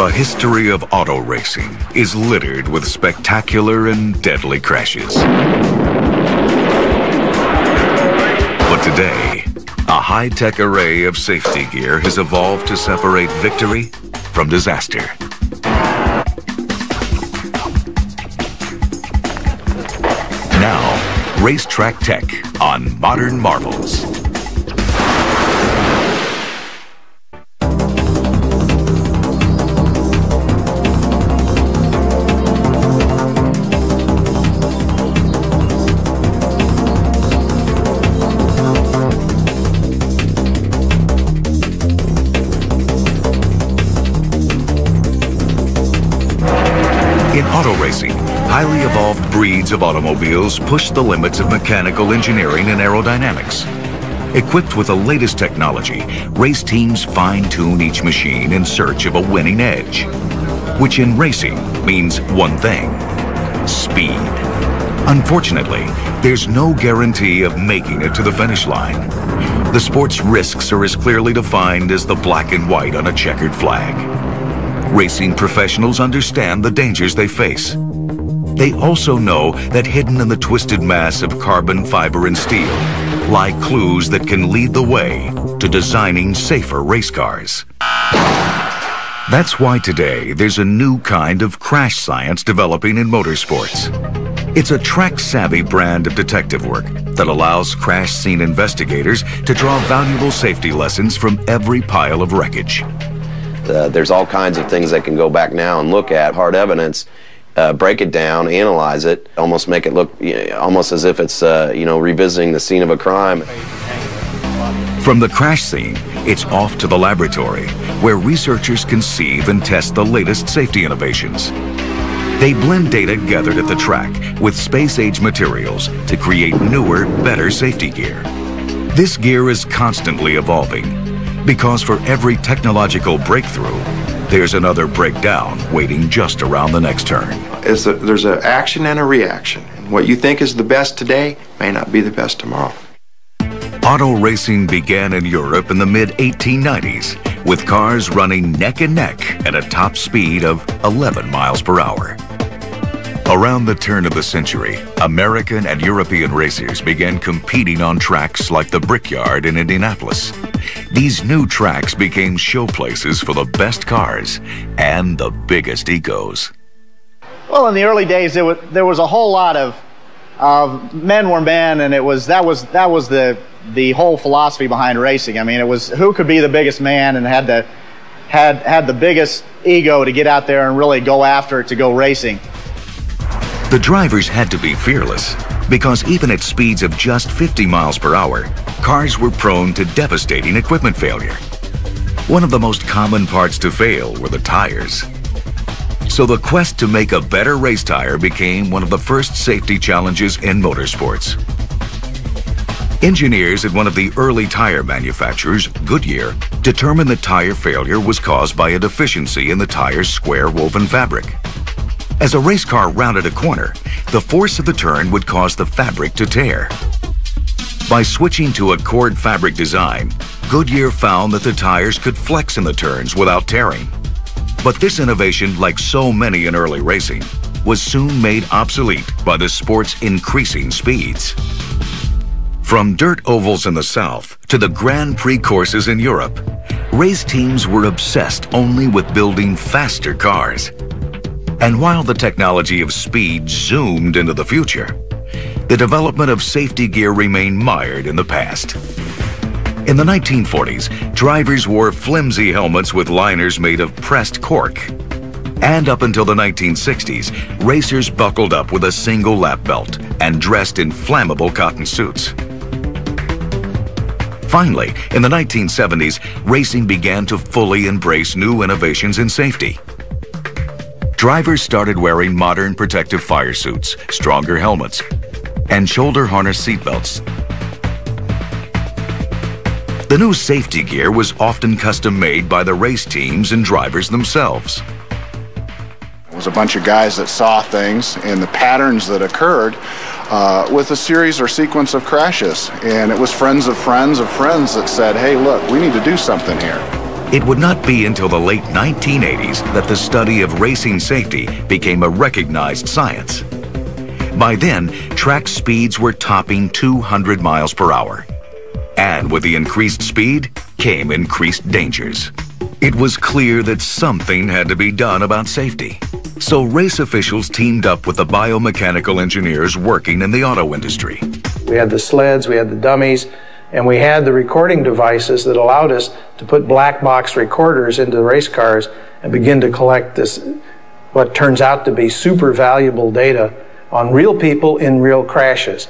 The history of auto racing is littered with spectacular and deadly crashes. But today, a high-tech array of safety gear has evolved to separate victory from disaster. Now, Racetrack Tech on Modern Marvels. In auto racing, highly evolved breeds of automobiles push the limits of mechanical engineering and aerodynamics. Equipped with the latest technology, race teams fine-tune each machine in search of a winning edge, which in racing means one thing: speed. Unfortunately, there's no guarantee of making it to the finish line. The sport's risks are as clearly defined as the black and white on a checkered flag. Racing professionals understand the dangers they face. They also know that hidden in the twisted mass of carbon fiber and steel lie clues that can lead the way to designing safer race cars. That's why today there's a new kind of crash science developing in motorsports. It's a track-savvy brand of detective work that allows crash scene investigators to draw valuable safety lessons from every pile of wreckage. There's all kinds of things they can go back now and look at, hard evidence, break it down, analyze it, almost make it look almost as if it's, revisiting the scene of a crime. From the crash scene, it's off to the laboratory, where researchers conceive and test the latest safety innovations. They blend data gathered at the track with space-age materials to create newer, better safety gear. This gear is constantly evolving, because for every technological breakthrough, there's another breakdown waiting just around the next turn. There's an action and a reaction. And what you think is the best today may not be the best tomorrow. Auto racing began in Europe in the mid-1890s, with cars running neck and neck at a top speed of 11 miles per hour. Around the turn of the century, American and European racers began competing on tracks like the Brickyard in Indianapolis. These new tracks became showplaces for the best cars and the biggest egos. Well, in the early days, there was a whole lot of men were men, and that was the whole philosophy behind racing. I mean, it was who could be the biggest man and had the biggest ego to get out there and really go after it, to go racing. The drivers had to be fearless, because even at speeds of just 50 miles per hour, cars were prone to devastating equipment failure. One of the most common parts to fail were the tires. So the quest to make a better race tire became one of the first safety challenges in motorsports. Engineers at one of the early tire manufacturers, Goodyear, determined that tire failure was caused by a deficiency in the tire's square woven fabric. As a race car rounded a corner, the force of the turn would cause the fabric to tear. By switching to a cord fabric design, Goodyear found that the tires could flex in the turns without tearing. But this innovation, like so many in early racing, was soon made obsolete by the sport's increasing speeds. From dirt ovals in the South to the Grand Prix courses in Europe, race teams were obsessed only with building faster cars. And while the technology of speed zoomed into the future, the development of safety gear remained mired in the past. In the 1940s, drivers wore flimsy helmets with liners made of pressed cork. And up until the 1960s, racers buckled up with a single lap belt and dressed in flammable cotton suits. Finally, in the 1970s, racing began to fully embrace new innovations in safety. Drivers started wearing modern protective fire suits, stronger helmets, and shoulder harness seatbelts. The new safety gear was often custom made by the race teams and drivers themselves. It was a bunch of guys that saw things and the patterns that occurred with a series or sequence of crashes. And it was friends of friends of friends that said, hey, look, we need to do something here. It would not be until the late 1980s that the study of racing safety became a recognized science. By then, track speeds were topping 200 miles per hour. And with the increased speed came increased dangers. It was clear that something had to be done about safety. So race officials teamed up with the biomechanical engineers working in the auto industry. We had the sleds, we had the dummies, and we had the recording devices that allowed us to put black box recorders into the race cars and begin to collect this, what turns out to be super valuable data on real people in real crashes.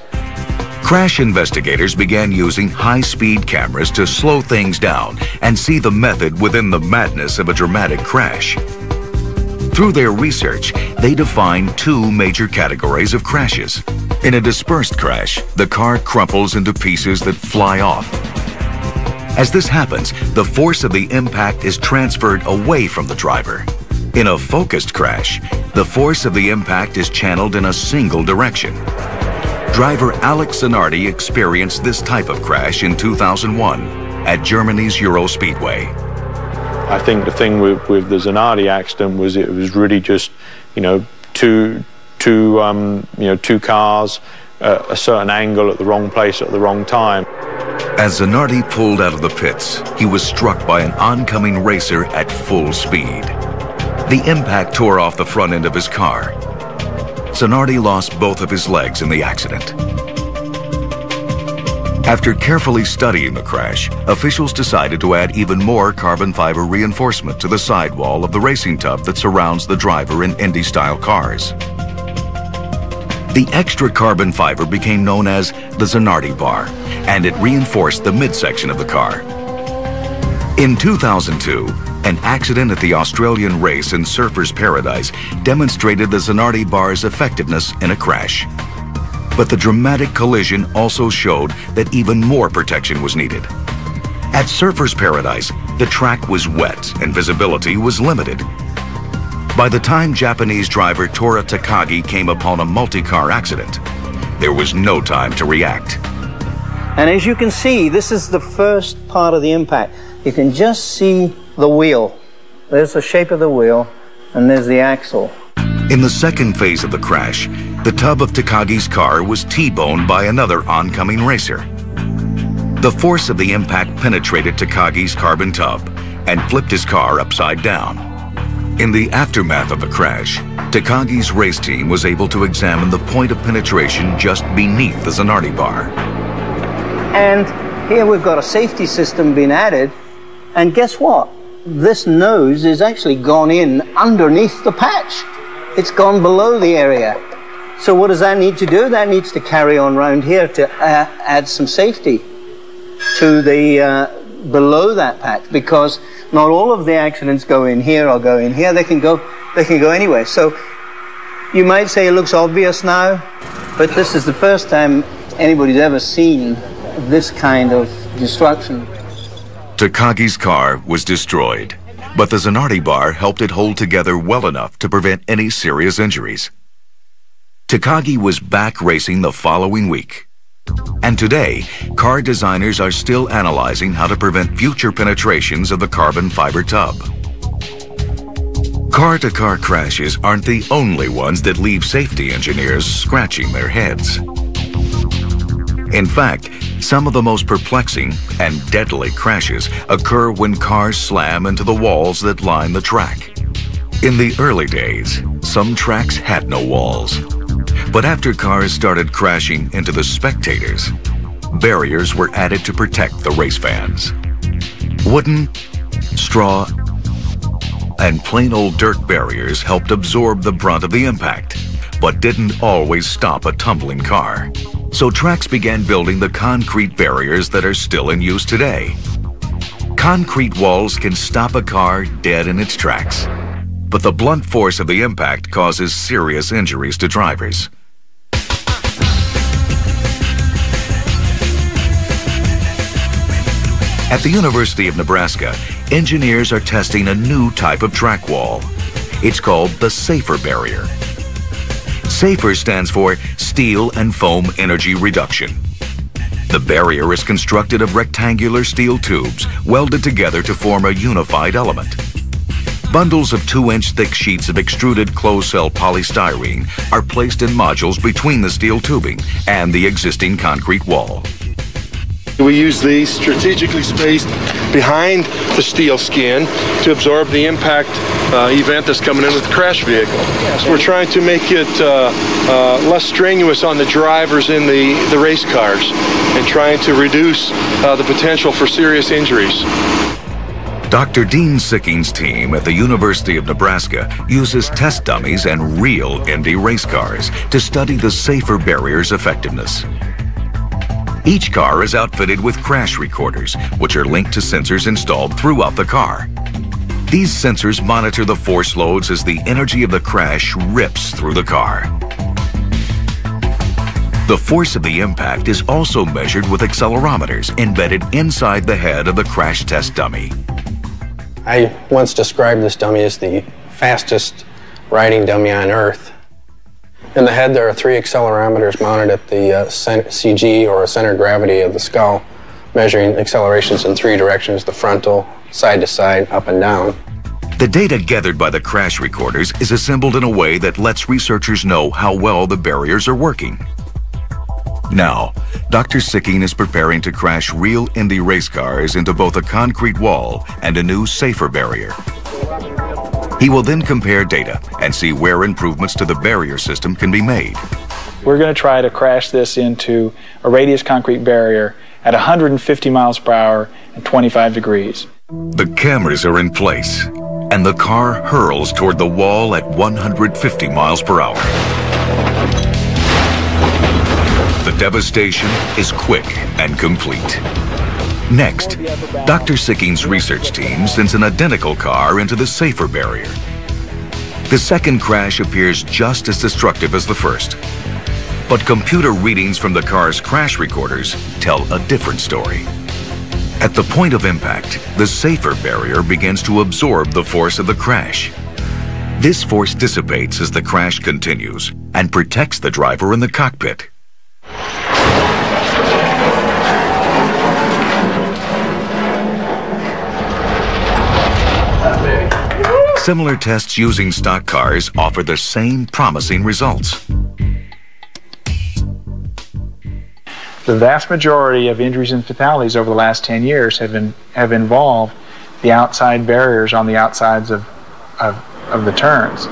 Crash investigators began using high-speed cameras to slow things down and see the method within the madness of a dramatic crash. Through their research, they defined two major categories of crashes. In a dispersed crash, the car crumples into pieces that fly off. As this happens, the force of the impact is transferred away from the driver. In a focused crash, the force of the impact is channeled in a single direction. Driver Alex Zanardi experienced this type of crash in 2001 at Germany's Euro Speedway. I think the thing with the Zanardi accident was it was really just, two cars at a certain angle at the wrong place at the wrong time. As Zanardi pulled out of the pits, he was struck by an oncoming racer at full speed. The impact tore off the front end of his car. Zanardi lost both of his legs in the accident. After carefully studying the crash, officials decided to add even more carbon fiber reinforcement to the sidewall of the racing tub that surrounds the driver in Indy-style cars. The extra carbon fiber became known as the Zanardi bar, and it reinforced the midsection of the car. In 2002, an accident at the Australian race in Surfers Paradise demonstrated the Zanardi bar's effectiveness in a crash. But the dramatic collision also showed that even more protection was needed. At Surfers Paradise, the track was wet and visibility was limited. By the time Japanese driver Tora Takagi came upon a multi-car accident, there was no time to react. And as you can see, this is the first part of the impact. You can just see the wheel. There's the shape of the wheel, and there's the axle. In the second phase of the crash, the tub of Takagi's car was T-boned by another oncoming racer. The force of the impact penetrated Takagi's carbon tub and flipped his car upside down. In the aftermath of the crash, Takagi's race team was able to examine the point of penetration just beneath the Zanardi bar. And here we've got a safety system being added, and guess what? This nose is actually gone in underneath the patch. It's gone below the area. So what does that need to do? That needs to carry on round here to add some safety to the below that patch, because not all of the accidents go in here or go in here. They can go anywhere. So you might say it looks obvious now, but this is the first time anybody's ever seen this kind of destruction. Takagi's car was destroyed, but the Zanardi bar helped it hold together well enough to prevent any serious injuries. Takagi was back racing the following week. And today, car designers are still analyzing how to prevent future penetrations of the carbon fiber tub. Car-to-car crashes aren't the only ones that leave safety engineers scratching their heads. In fact, some of the most perplexing and deadly crashes occur when cars slam into the walls that line the track. In the early days, some tracks had no walls. But after cars started crashing into the spectators, barriers were added to protect the race fans. Wooden, straw, and plain old dirt barriers helped absorb the brunt of the impact, but didn't always stop a tumbling car. So tracks began building the concrete barriers that are still in use today. Concrete walls can stop a car dead in its tracks, but the blunt force of the impact causes serious injuries to drivers. At the University of Nebraska, engineers are testing a new type of track wall. It's called the SAFER barrier. SAFER stands for Steel and Foam Energy Reduction. The barrier is constructed of rectangular steel tubes welded together to form a unified element. Bundles of 2-inch thick sheets of extruded closed-cell polystyrene are placed in modules between the steel tubing and the existing concrete wall. We use these strategically spaced behind the steel skin to absorb the impact event that's coming in with the crash vehicle. So we're trying to make it less strenuous on the drivers in the race cars and trying to reduce the potential for serious injuries. Dr. Dean Sicking's team at the University of Nebraska uses test dummies and real Indy race cars to study the safer barrier's effectiveness. Each car is outfitted with crash recorders, which are linked to sensors installed throughout the car. These sensors monitor the force loads as the energy of the crash rips through the car. The force of the impact is also measured with accelerometers embedded inside the head of the crash test dummy. I once described this dummy as the fastest riding dummy on Earth. In the head, there are 3 accelerometers mounted at the CG, or center of gravity of the skull, measuring accelerations in 3 directions: the frontal, side to side, up and down. The data gathered by the crash recorders is assembled in a way that lets researchers know how well the barriers are working. Now, Dr. Sicking is preparing to crash real Indy race cars into both a concrete wall and a new, safer barrier. He will then compare data and see where improvements to the barrier system can be made. We're going to try to crash this into a radius concrete barrier at 150 miles per hour and 25 degrees. The cameras are in place, and the car hurls toward the wall at 150 miles per hour. The devastation is quick and complete. Next, Dr. Sicking's research team sends an identical car into the safer barrier. The second crash appears just as destructive as the first, but computer readings from the car's crash recorders tell a different story. At the point of impact, the safer barrier begins to absorb the force of the crash. This force dissipates as the crash continues and protects the driver in the cockpit. Similar tests using stock cars offer the same promising results. The vast majority of injuries and fatalities over the last 10 years have involved the outside barriers on the outsides of the turns.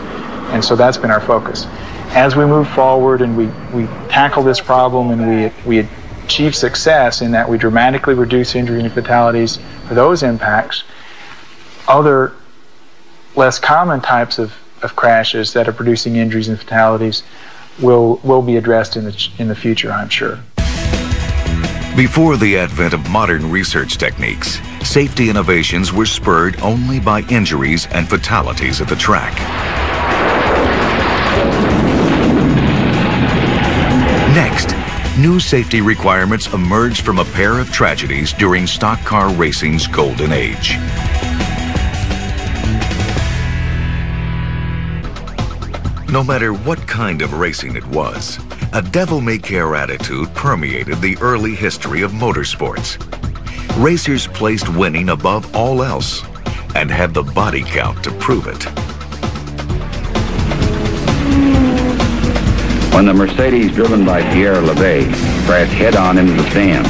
And so that's been our focus. As we move forward and we tackle this problem and we achieve success in that we dramatically reduce injury and fatalities for those impacts, other less common types of crashes that are producing injuries and fatalities will be addressed in the future, I'm sure. Before the advent of modern research techniques, safety innovations were spurred only by injuries and fatalities at the track. Next, new safety requirements emerged from a pair of tragedies during stock car racing's golden age. No matter what kind of racing it was, a devil-may-care attitude permeated the early history of motorsports. Racers placed winning above all else and had the body count to prove it. When the Mercedes driven by Pierre Levay crashed head-on into the stands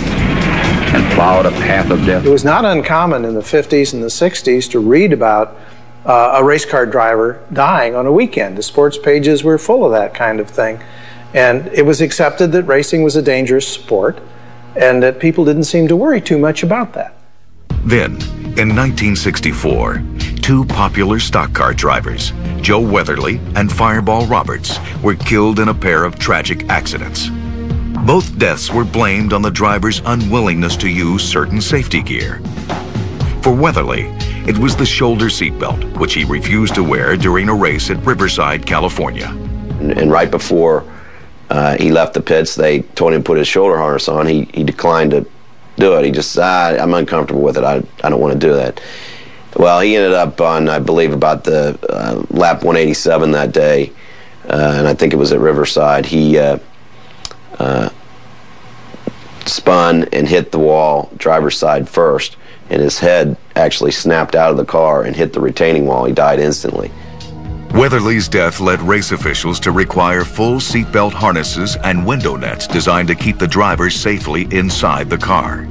and plowed a path of death. It was not uncommon in the 50s and the 60s to read about a race car driver dying on a weekend. The sports pages were full of that kind of thing. And it was accepted that racing was a dangerous sport and that people didn't seem to worry too much about that. Then, in 1964, 2 popular stock car drivers, Joe Weatherly and Fireball Roberts, were killed in a pair of tragic accidents. Both deaths were blamed on the driver's unwillingness to use certain safety gear. For Weatherly, it was the shoulder seatbelt, which he refused to wear during a race at Riverside, California. And right before he left the pits, they told him to put his shoulder harness on. He declined to do it. He just said, I'm uncomfortable with it. I don't want to do that. Well, he ended up on, I believe, about the lap 187 that day, and I think it was at Riverside. He spun and hit the wall, driver's side first, and his head actually snapped out of the car and hit the retaining wall. He died instantly. Weatherly's death led race officials to require full seatbelt harnesses and window nets designed to keep the drivers safely inside the car.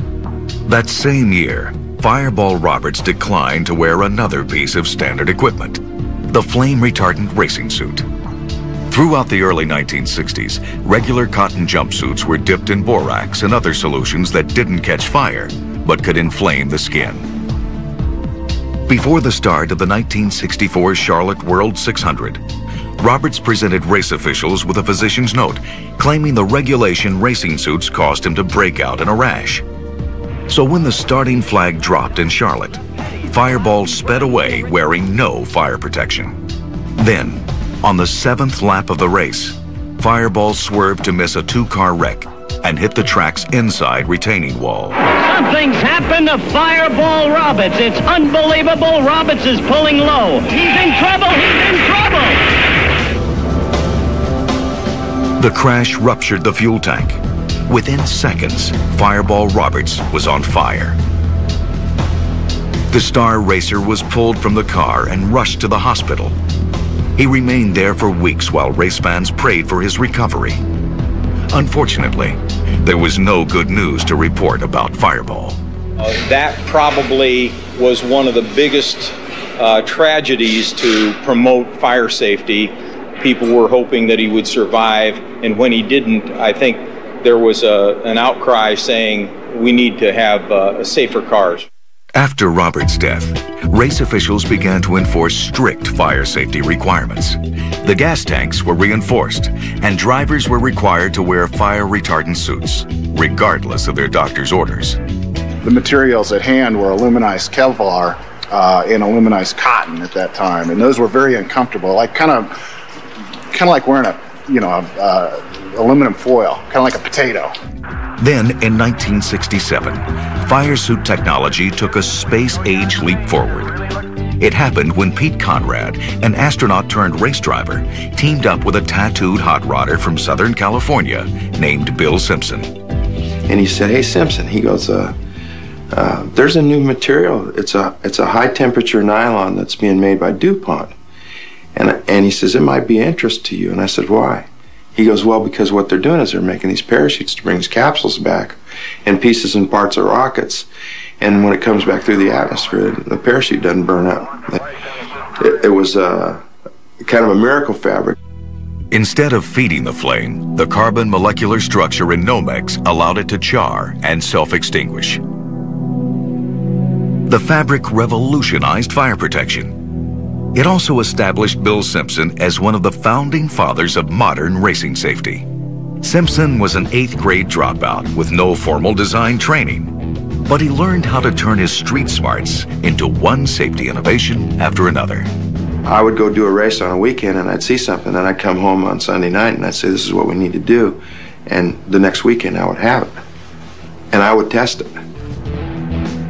That same year, Fireball Roberts declined to wear another piece of standard equipment, the flame-retardant racing suit. Throughout the early 1960s, regular cotton jumpsuits were dipped in borax and other solutions that didn't catch fire, but could inflame the skin. Before the start of the 1964 Charlotte World 600, Roberts presented race officials with a physician's note claiming the regulation racing suits caused him to break out in a rash. So when the starting flag dropped in Charlotte, Fireball sped away wearing no fire protection. Then, on the 7th lap of the race, Fireball swerved to miss a two-car wreck and hit the track's inside retaining wall. Something's happened to Fireball Roberts. It's unbelievable. Roberts is pulling low. He's in trouble. He's in trouble. The crash ruptured the fuel tank. Within seconds, Fireball Roberts was on fire. The star racer was pulled from the car and rushed to the hospital. He remained there for weeks while race fans prayed for his recovery. Unfortunately, there was no good news to report about Fireball. That probably was one of the biggest tragedies to promote fire safety. People were hoping that he would survive, and when he didn't, I think there was an outcry saying we need to have safer cars. After Roberts' death, race officials began to enforce strict fire safety requirements. The gas tanks were reinforced, and drivers were required to wear fire-retardant suits, regardless of their doctor's orders. The materials at hand were aluminized Kevlar and aluminized cotton at that time, and those were very uncomfortable, like kind of like wearing aluminum foil, kind of like a potato. Then, in 1967, fire suit technology took a space-age leap forward. It happened when Pete Conrad, an astronaut-turned-race driver, teamed up with a tattooed hot rodder from Southern California named Bill Simpson. And he said, "Hey, Simpson," he goes, "there's a new material. It's a high-temperature nylon that's being made by DuPont." And he says, "It might be of interest to you." And I said, "Why?" He goes, "Well, because what they're doing is they're making these parachutes to bring these capsules back and pieces and parts of rockets. And when it comes back through the atmosphere, the parachute doesn't burn up." It was kind of a miracle fabric. Instead of feeding the flame, the carbon molecular structure in Nomex allowed it to char and self-extinguish. The fabric revolutionized fire protection. It also established Bill Simpson as one of the founding fathers of modern racing safety. Simpson was an 8th grade dropout with no formal design training, but he learned how to turn his street smarts into one safety innovation after another. I would go do a race on a weekend and I'd see something, and I'd come home on Sunday night and I'd say, "This is what we need to do." And the next weekend I would have it. And I would test it.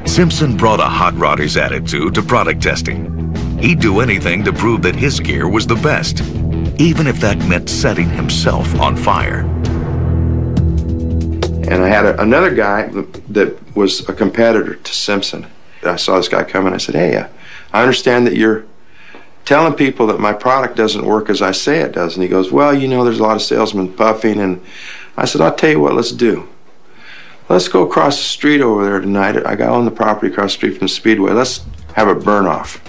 Simpson brought a hot rodder's attitude to product testing. He'd do anything to prove that his gear was the best, even if that meant setting himself on fire. And I had another guy that was a competitor to Simpson. I saw this guy coming. I said, "Hey, I understand that you're telling people that my product doesn't work as I say it does." And he goes, "Well, there's a lot of salesmen puffing." And I said, "I'll tell you what, let's do. Let's go across the street over there tonight. I own the property across the street from the Speedway. Let's have a burn-off."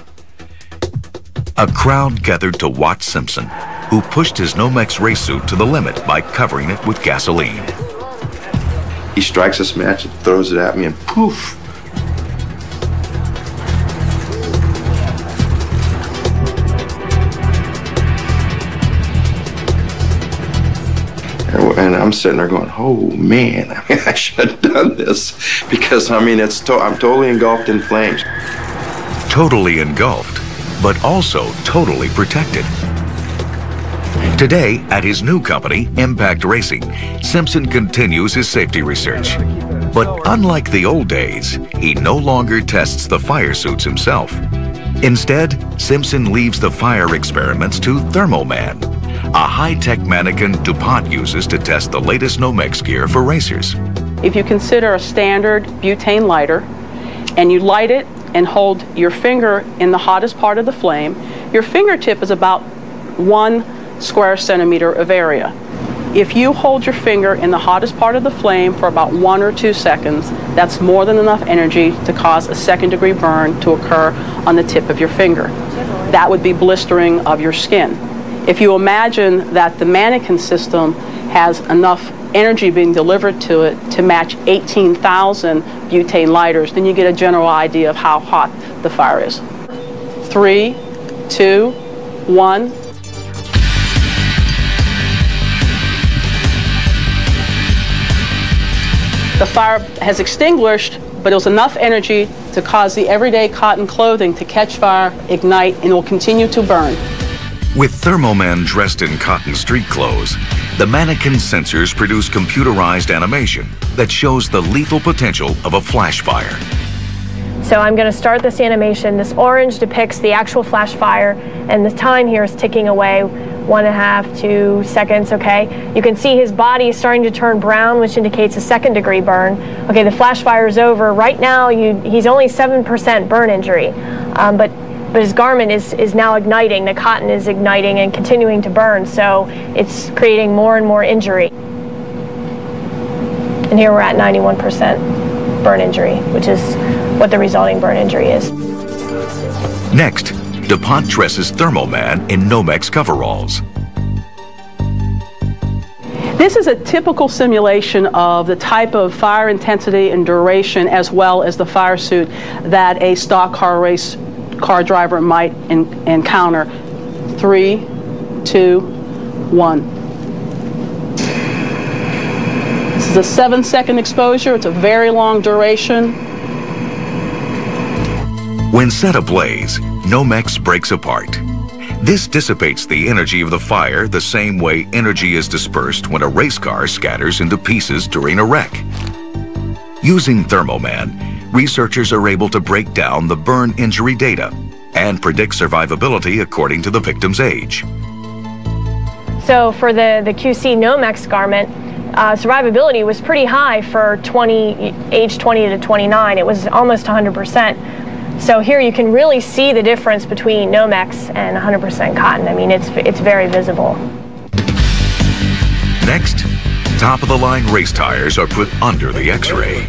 A crowd gathered to watch Simpson, who pushed his Nomex race suit to the limit by covering it with gasoline. He strikes this match and throws it at me, and poof. And I'm sitting there going, "Oh man, I should have done this," because I'm totally engulfed in flames. Totally engulfed, but also totally protected. Today, at his new company, Impact Racing, Simpson continues his safety research. But unlike the old days, he no longer tests the fire suits himself. Instead, Simpson leaves the fire experiments to Thermoman, a high-tech mannequin DuPont uses to test the latest Nomex gear for racers. If you consider a standard butane lighter, and you light it and hold your finger in the hottest part of the flame, your fingertip is about 1 square centimeter of area. If you hold your finger in the hottest part of the flame for about 1 or 2 seconds, that's more than enough energy to cause a second-degree burn to occur on the tip of your finger. That would be blistering of your skin. If you imagine that the mannequin system has enough energy being delivered to it to match 18,000 butane lighters, then you get a general idea of how hot the fire is. 3, 2, 1. The fire has extinguished, but it was enough energy to cause the everyday cotton clothing to catch fire, ignite, and will continue to burn. With Thermoman dressed in cotton street clothes, the mannequin sensors produce computerized animation that shows the lethal potential of a flash fire. So I'm going to start this animation. This orange depicts the actual flash fire, and the time here is ticking away, 1.5, 2 seconds, okay? You can see his body is starting to turn brown, which indicates a second-degree burn. Okay, the flash fire is over. Right now, he's only 7% burn injury, but his garment is now igniting. The cotton is igniting and continuing to burn, so it's creating more and more injury. And here we're at 91% burn injury, which is what the resulting burn injury is. Next, DuPont dresses Thermoman in Nomex coveralls. This is a typical simulation of the type of fire intensity and duration, as well as the fire suit that a stock car driver might encounter. 3, 2, 1. This is a 7-second exposure. It's a very long duration. When set ablaze, Nomex breaks apart. This dissipates the energy of the fire the same way energy is dispersed when a race car scatters into pieces during a wreck. Using Thermoman, researchers are able to break down the burn injury data and predict survivability according to the victim's age. So for the QC Nomex garment, survivability was pretty high for age 20 to 29. It was almost 100%. So here you can really see the difference between Nomex and 100% cotton. I mean, it's very visible. Next, top-of-the-line race tires are put under the X-ray.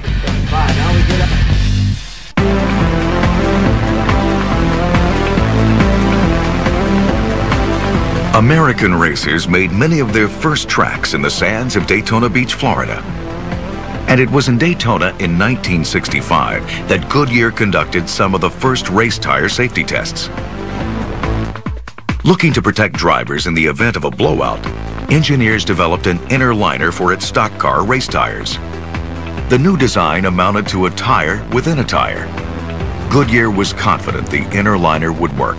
American racers made many of their first tracks in the sands of Daytona Beach, Florida. And it was in Daytona in 1965 that Goodyear conducted some of the first race tire safety tests. Looking to protect drivers in the event of a blowout, engineers developed an inner liner for its stock car race tires. The new design amounted to a tire within a tire. Goodyear was confident the inner liner would work.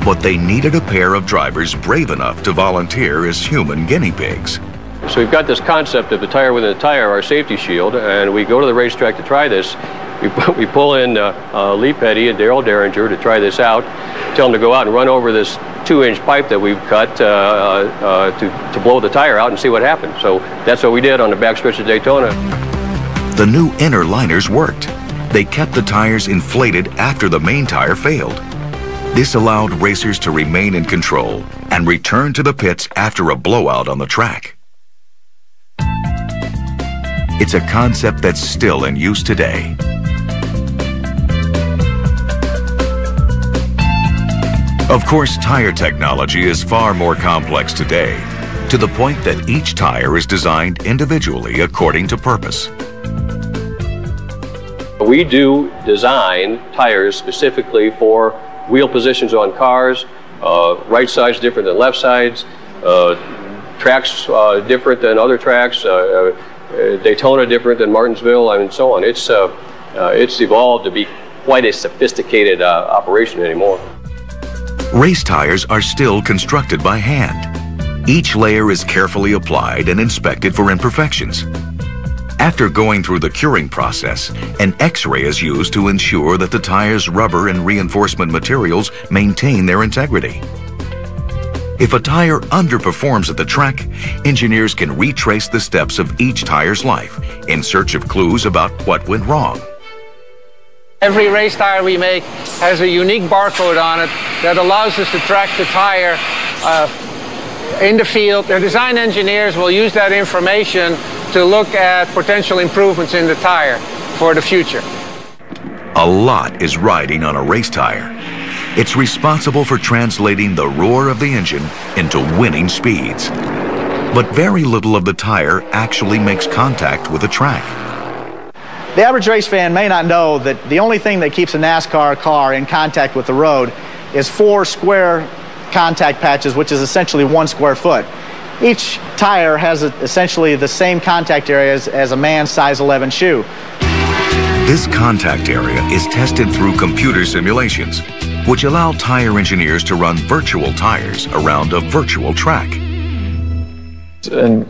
But they needed a pair of drivers brave enough to volunteer as human guinea pigs. So we've got this concept of a tire within a tire, our safety shield, and we go to the racetrack to try this. We pull in Lee Petty and Darrell Derringer to try this out, tell them to go out and run over this 2-inch pipe that we've cut to blow the tire out and see what happens. So that's what we did on the backstretch of Daytona. The new inner liners worked. They kept the tires inflated after the main tire failed. This allowed racers to remain in control and return to the pits after a blowout on the track. It's a concept that's still in use today. Of course, tire technology is far more complex today, to the point that each tire is designed individually according to purpose. We do design tires specifically for wheel positions on cars, right sides different than left sides, tracks different than other tracks, Daytona different than Martinsville, and so on. It's evolved to be quite a sophisticated operation anymore. Race tires are still constructed by hand. Each layer is carefully applied and inspected for imperfections. After going through the curing process, an X-ray is used to ensure that the tire's rubber and reinforcement materials maintain their integrity. If a tire underperforms at the track, engineers can retrace the steps of each tire's life in search of clues about what went wrong. Every race tire we make has a unique barcode on it that allows us to track the tire in the field. The design engineers will use that information to look at potential improvements in the tire for the future. A lot is riding on a race tire. It's responsible for translating the roar of the engine into winning speeds. But very little of the tire actually makes contact with the track. The average race fan may not know that the only thing that keeps a NASCAR car in contact with the road is 4 square contact patches, which is essentially 1 square foot. Each tire has essentially the same contact areas as a man's size 11 shoe. This contact area is tested through computer simulations, which allow tire engineers to run virtual tires around a virtual track. And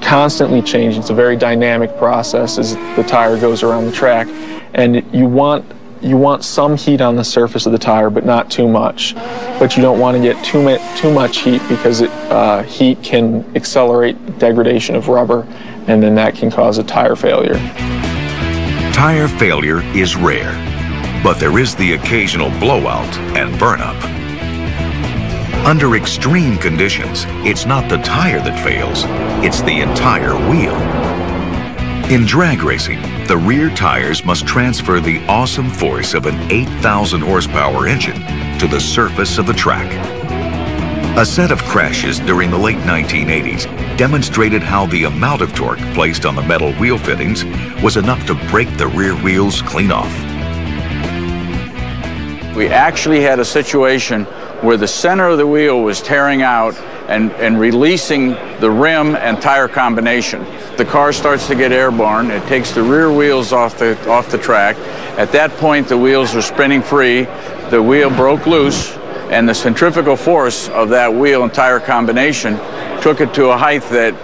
constantly changing. It's a very dynamic process as the tire goes around the track, and you want some heat on the surface of the tire, but not too much. But you don't want to get too much heat, because heat can accelerate degradation of rubber, and then that can cause a tire failure. Tire failure is rare, but there is the occasional blowout and burnup. Under extreme conditions, it's not the tire that fails, it's the entire wheel. In drag racing, the rear tires must transfer the awesome force of an 8,000 horsepower engine to the surface of the track. A set of crashes during the late 1980s demonstrated how the amount of torque placed on the metal wheel fittings was enough to break the rear wheels clean off. We actually had a situation where the center of the wheel was tearing out and releasing the rim and tire combination. The car starts to get airborne. It takes the rear wheels off the track. At that point, the wheels were spinning free. The wheel broke loose, and the centrifugal force of that wheel and tire combination took it to a height that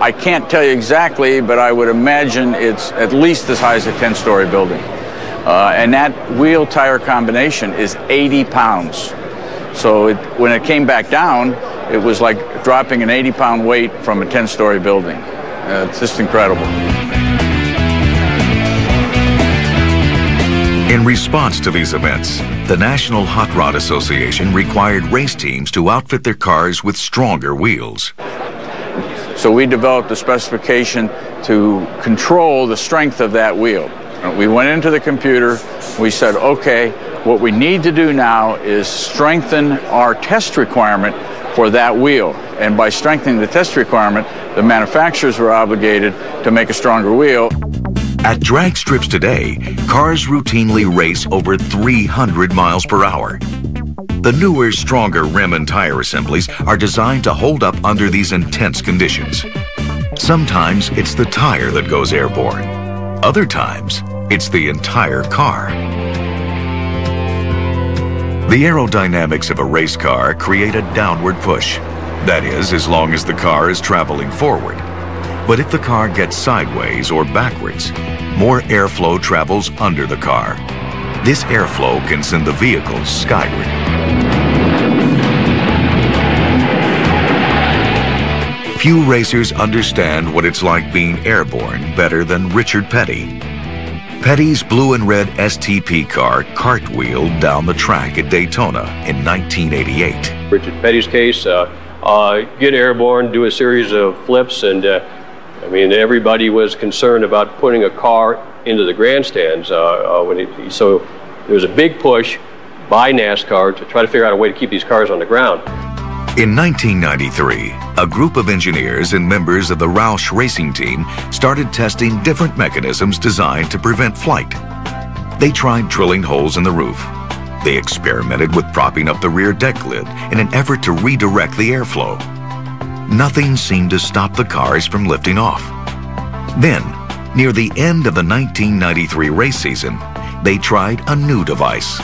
I can't tell you exactly, but I would imagine it's at least as high as a 10-story building. And that wheel tire combination is 80 pounds. So when it came back down, it was like dropping an 80-pound weight from a 10-story building. It's just incredible. In response to these events, the National Hot Rod Association required race teams to outfit their cars with stronger wheels. So we developed a specification to control the strength of that wheel. We went into the computer, we said, okay, what we need to do now is strengthen our test requirement for that wheel. And by strengthening the test requirement, the manufacturers were obligated to make a stronger wheel. At drag strips today, cars routinely race over 300 miles per hour. The newer, stronger rim and tire assemblies are designed to hold up under these intense conditions. Sometimes it's the tire that goes airborne. Other times, it's the entire car. The aerodynamics of a race car create a downward push. That is, as long as the car is traveling forward. But if the car gets sideways or backwards, more airflow travels under the car. This airflow can send the vehicle skyward. Few racers understand what it's like being airborne better than Richard Petty. Petty's blue and red STP car cartwheeled down the track at Daytona in 1988. Richard Petty's case, get airborne, do a series of flips, and I mean, everybody was concerned about putting a car into the grandstands. So there was a big push by NASCAR to try to figure out a way to keep these cars on the ground. In 1993, a group of engineers and members of the Roush racing team started testing different mechanisms designed to prevent flight. They tried drilling holes in the roof. They experimented with propping up the rear deck lid in an effort to redirect the airflow. Nothing seemed to stop the cars from lifting off. Then, near the end of the 1993 race season, they tried a new device,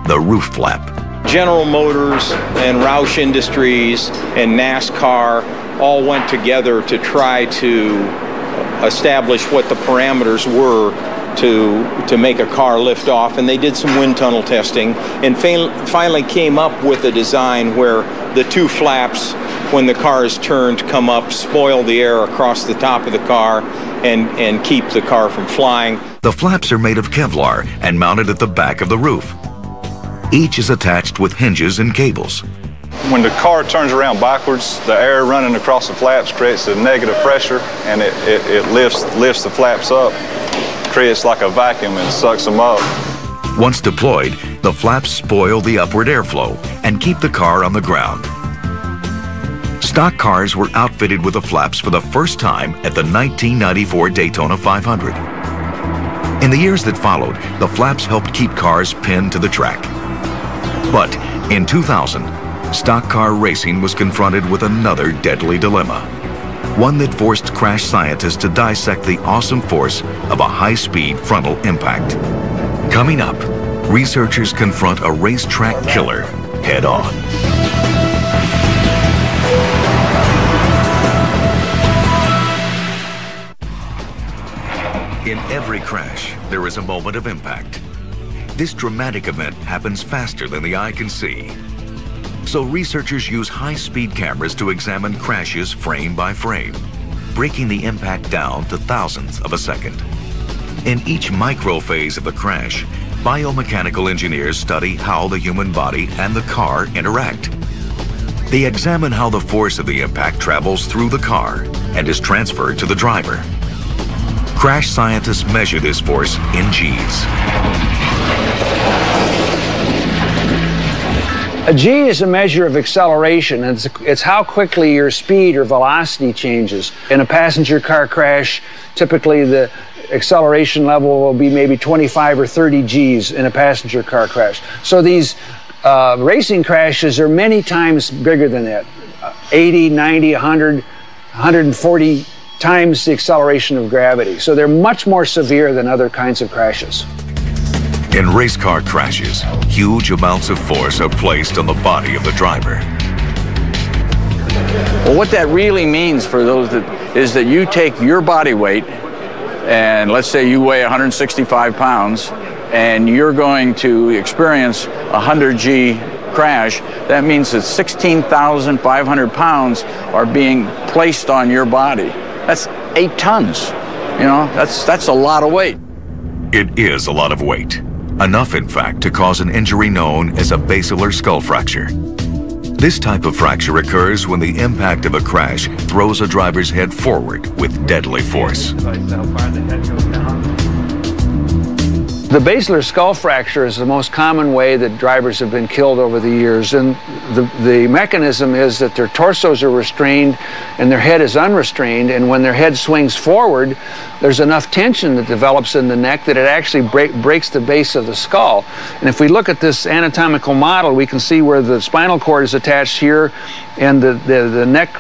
the roof flap. General Motors and Roush Industries and NASCAR all went together to try to establish what the parameters were to make a car lift off, and they did some wind tunnel testing and finally came up with a design where the two flaps, when the car is turned, come up, spoil the air across the top of the car, and keep the car from flying. The flaps are made of Kevlar and mounted at the back of the roof. Each is attached with hinges and cables. When the car turns around backwards, the air running across the flaps creates a negative pressure, and it lifts the flaps up, creates like a vacuum and sucks them up. Once deployed, the flaps spoil the upward airflow and keep the car on the ground. Stock cars were outfitted with the flaps for the first time at the 1994 Daytona 500. In the years that followed, the flaps helped keep cars pinned to the track. But in 2000, stock car racing was confronted with another deadly dilemma, one that forced crash scientists to dissect the awesome force of a high-speed frontal impact. Coming up, researchers confront a racetrack killer head-on. In every crash, there is a moment of impact. This dramatic event happens faster than the eye can see. So researchers use high-speed cameras to examine crashes frame by frame, breaking the impact down to thousandths of a second. In each micro-phase of the crash, biomechanical engineers study how the human body and the car interact. They examine how the force of the impact travels through the car and is transferred to the driver. Crash scientists measure this force in G's. A G is a measure of acceleration. It's how quickly your speed or velocity changes. In a passenger car crash, typically the acceleration level will be maybe 25 or 30 Gs in a passenger car crash. So these racing crashes are many times bigger than that. 80, 90, 100, 140 times the acceleration of gravity. So they're much more severe than other kinds of crashes. In race car crashes, huge amounts of force are placed on the body of the driver. Well, what that really means for those is that you take your body weight, and let's say you weigh 165 pounds, and you're going to experience a 100G crash. That means that 16,500 pounds are being placed on your body. That's 8 tons. You know, that's a lot of weight. It is a lot of weight. Enough, in fact, to cause an injury known as a basilar skull fracture. This type of fracture occurs when the impact of a crash throws a driver's head forward with deadly force. The basilar skull fracture is the most common way that drivers have been killed over the years, and the mechanism is that their torsos are restrained and their head is unrestrained, and when their head swings forward, there's enough tension that develops in the neck that it actually breaks the base of the skull. And if we look at this anatomical model, we can see where the spinal cord is attached here and the neck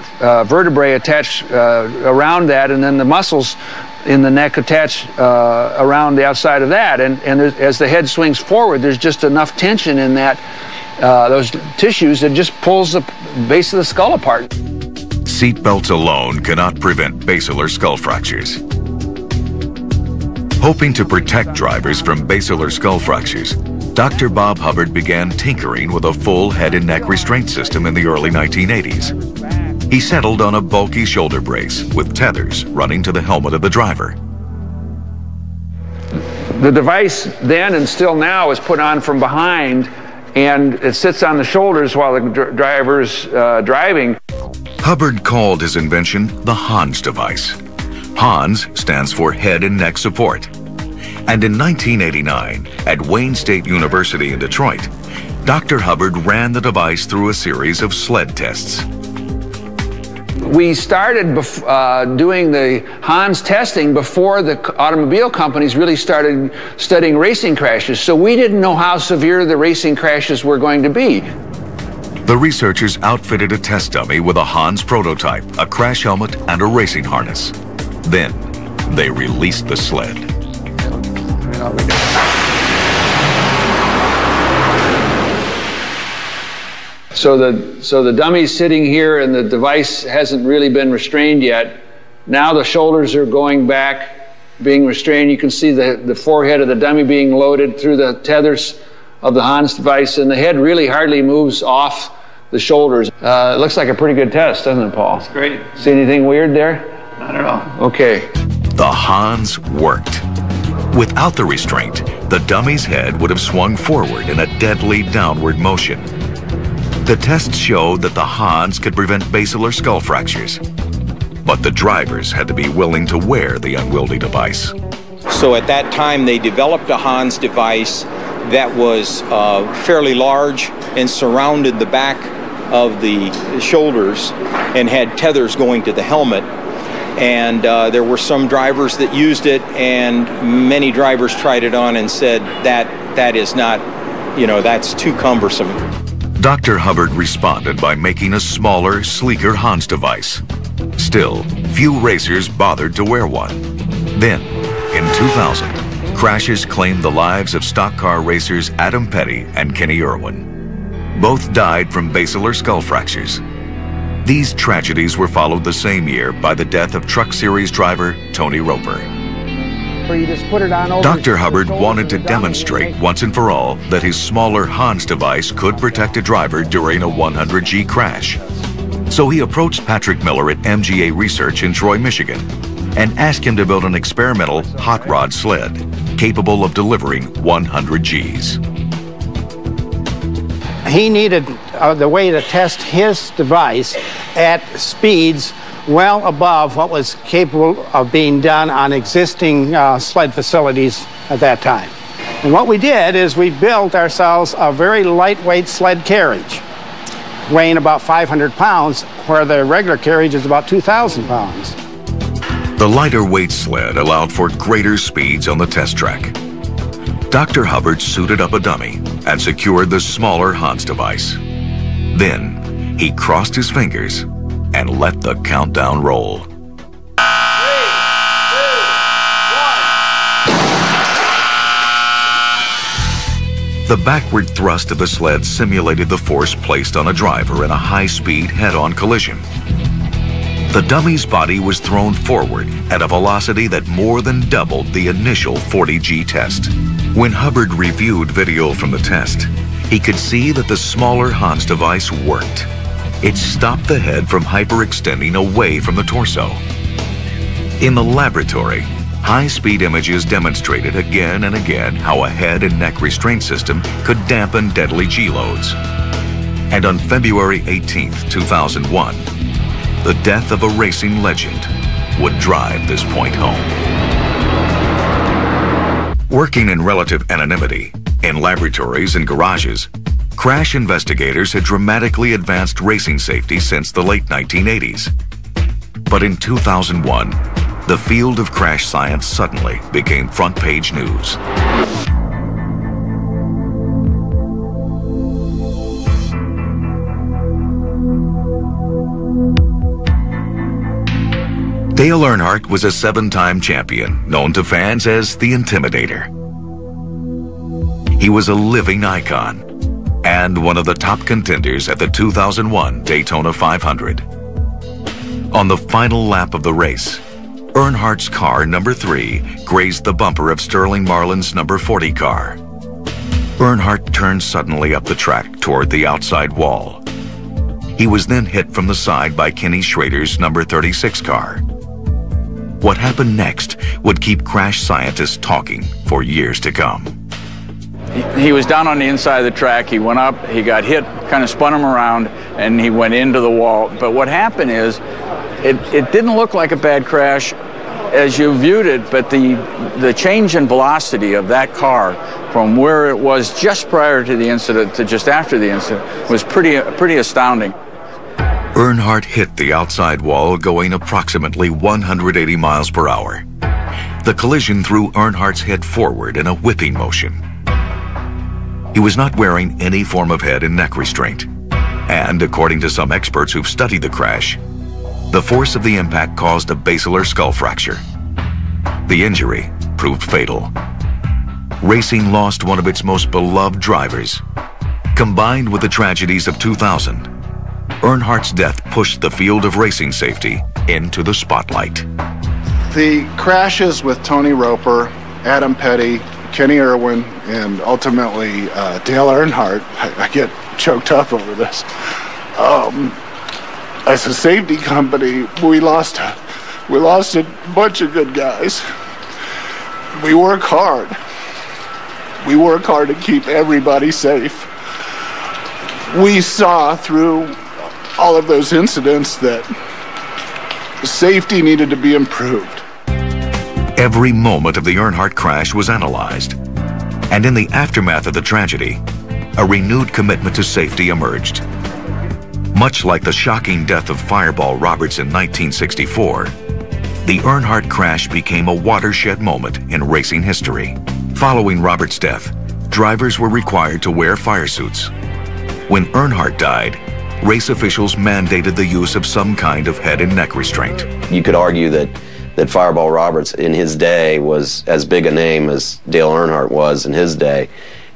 vertebrae attach around that, and then the muscles in the neck attach around the outside of that, and as the head swings forward, there's just enough tension in that those tissues that just pulls the base of the skull apart. Seat belts alone cannot prevent basilar skull fractures. Hoping to protect drivers from basilar skull fractures, Dr. Bob Hubbard began tinkering with a full head and neck restraint system in the early 1980s. He settled on a bulky shoulder brace with tethers running to the helmet of the driver. The device then and still now is put on from behind, and it sits on the shoulders while the driver's driving. Hubbard called his invention the Hans device. Hans stands for Head and Neck Support. And in 1989, at Wayne State University in Detroit, Dr. Hubbard ran the device through a series of sled tests. We started doing the Hans testing before the automobile companies really started studying racing crashes, so we didn't know how severe the racing crashes were going to be. The researchers outfitted a test dummy with a Hans prototype, a crash helmet, and a racing harness. Then, they released the sled. So the dummy's sitting here and the device hasn't really been restrained yet. Now the shoulders are going back, being restrained. You can see the forehead of the dummy being loaded through the tethers of the Hans device, and the head really hardly moves off the shoulders. It looks like a pretty good test, doesn't it, Paul? It's great. See anything weird there? Not at all. Okay. The Hans worked. Without the restraint, the dummy's head would have swung forward in a deadly downward motion. The tests showed that the Hans could prevent basilar skull fractures, but the drivers had to be willing to wear the unwieldy device. So at that time, they developed a Hans device that was fairly large and surrounded the back of the shoulders and had tethers going to the helmet. And there were some drivers that used it, and many drivers tried it on and said that is not, that's too cumbersome. Dr. Hubbard responded by making a smaller, sleeker Hans device. Still, few racers bothered to wear one. Then, in 2000, crashes claimed the lives of stock car racers Adam Petty and Kenny Irwin. Both died from basilar skull fractures. These tragedies were followed the same year by the death of Truck Series driver Tony Roper. Dr. Hubbard wanted to demonstrate once and for all that his smaller Hans device could protect a driver during a 100G crash. So he approached Patrick Miller at MGA Research in Troy, Michigan, and asked him to build an experimental hot rod sled capable of delivering 100 Gs. He needed the way to test his device at speeds well above what was capable of being done on existing sled facilities at that time. And what we did is we built ourselves a very lightweight sled carriage, weighing about 500 pounds, where the regular carriage is about 2,000 pounds. The lighter weight sled allowed for greater speeds on the test track. Dr. Hubbard suited up a dummy and secured the smaller Hans device. Then he crossed his fingers and let the countdown roll. 3, 2, 1. The backward thrust of the sled simulated the force placed on a driver in a high-speed head-on collision. The dummy's body was thrown forward at a velocity that more than doubled the initial 40G test. When Hubbard reviewed video from the test, he could see that the smaller Hans device worked. It stopped the head from hyperextending away from the torso. In the laboratory, high-speed images demonstrated again and again how a head and neck restraint system could dampen deadly G-loads. And on February 18, 2001, the death of a racing legend would drive this point home. Working in relative anonymity, in laboratories and garages, crash investigators had dramatically advanced racing safety since the late 1980s. But in 2001, the field of crash science suddenly became front-page news. Dale Earnhardt was a 7-time champion, known to fans as the Intimidator. He was a living icon and one of the top contenders at the 2001 Daytona 500. On the final lap of the race, Earnhardt's car, number 3, grazed the bumper of Sterling Marlin's number 40 car. Earnhardt turned suddenly up the track toward the outside wall. He was then hit from the side by Kenny Schrader's number 36 car. What happened next would keep crash scientists talking for years to come. He was down on the inside of the track. He went up, he got hit, kind of spun him around, and he went into the wall. But what happened is, it didn't look like a bad crash as you viewed it, but the change in velocity of that car from where it was just prior to the incident to just after the incident was pretty astounding. Earnhardt hit the outside wall going approximately 180 miles per hour. The collision threw Earnhardt's head forward in a whipping motion. He was not wearing any form of head and neck restraint. And according to some experts who've studied the crash, the force of the impact caused a basilar skull fracture. The injury proved fatal. Racing lost one of its most beloved drivers. Combined with the tragedies of 2000, Earnhardt's death pushed the field of racing safety into the spotlight. The crashes with Tony Roper, Adam Petty, Kenny Irwin, and ultimately Dale Earnhardt, I get choked up over this, As a safety company, we lost a bunch of good guys. We work hard. We work hard to keep everybody safe. We saw through all of those incidents that safety needed to be improved. Every moment of the Earnhardt crash was analyzed, and in the aftermath of the tragedy, a renewed commitment to safety emerged. Much like the shocking death of Fireball Roberts in 1964, the Earnhardt crash became a watershed moment in racing history. Following Roberts' death, drivers were required to wear fire suits. When Earnhardt died, race officials mandated the use of some kind of head and neck restraint. You could argue that Fireball Roberts in his day was as big a name as Dale Earnhardt was in his day,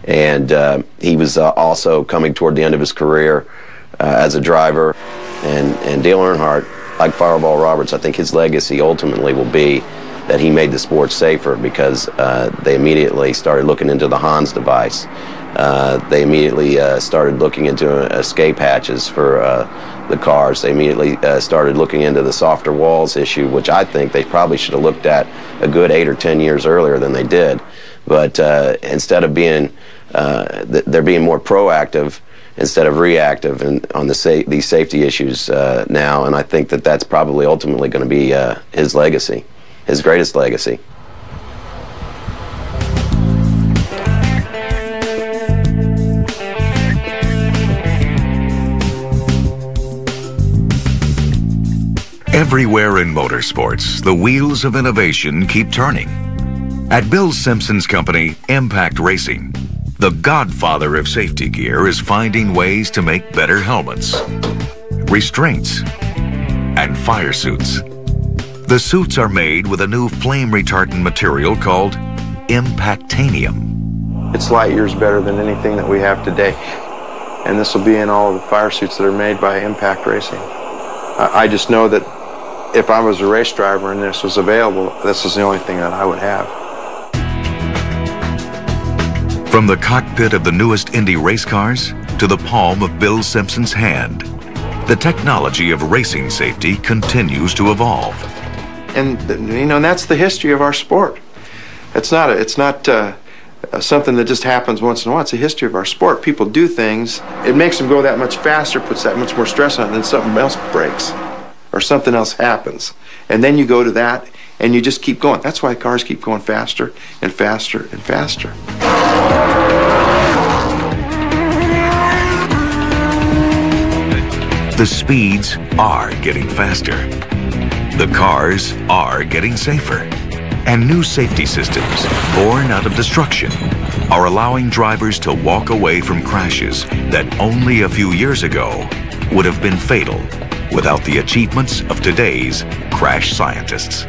and he was also coming toward the end of his career as a driver, and Dale Earnhardt, like Fireball Roberts, I think his legacy ultimately will be that he made the sport safer, because they immediately started looking into the Hans device. They immediately started looking into escape hatches for the cars. They immediately started looking into the softer walls issue, which I think they probably should have looked at a good 8 or 10 years earlier than they did. But instead of being, they're being more proactive instead of reactive on these safety issues now, and I think that that's probably ultimately going to be his legacy, his greatest legacy. Everywhere in motorsports, the wheels of innovation keep turning. At Bill Simpson's company, Impact Racing, the godfather of safety gear is finding ways to make better helmets, restraints, and fire suits. The suits are made with a new flame-retardant material called Impactanium. It's light years better than anything that we have today. And this will be in all of the fire suits that are made by Impact Racing. I just know that if I was a race driver and this was available, this is the only thing that I would have. From the cockpit of the newest Indy race cars to the palm of Bill Simpson's hand, the technology of racing safety continues to evolve. And you know, that's the history of our sport. It's not something that just happens once in a while. It's a history of our sport. People do things, it makes them go that much faster, puts that much more stress on it, and then something else breaks or something else happens. And then you go to that and you just keep going. That's why cars keep going faster and faster and faster. The speeds are getting faster. The cars are getting safer. And new safety systems, born out of destruction, are allowing drivers to walk away from crashes that only a few years ago would have been fatal without the achievements of today's crash scientists.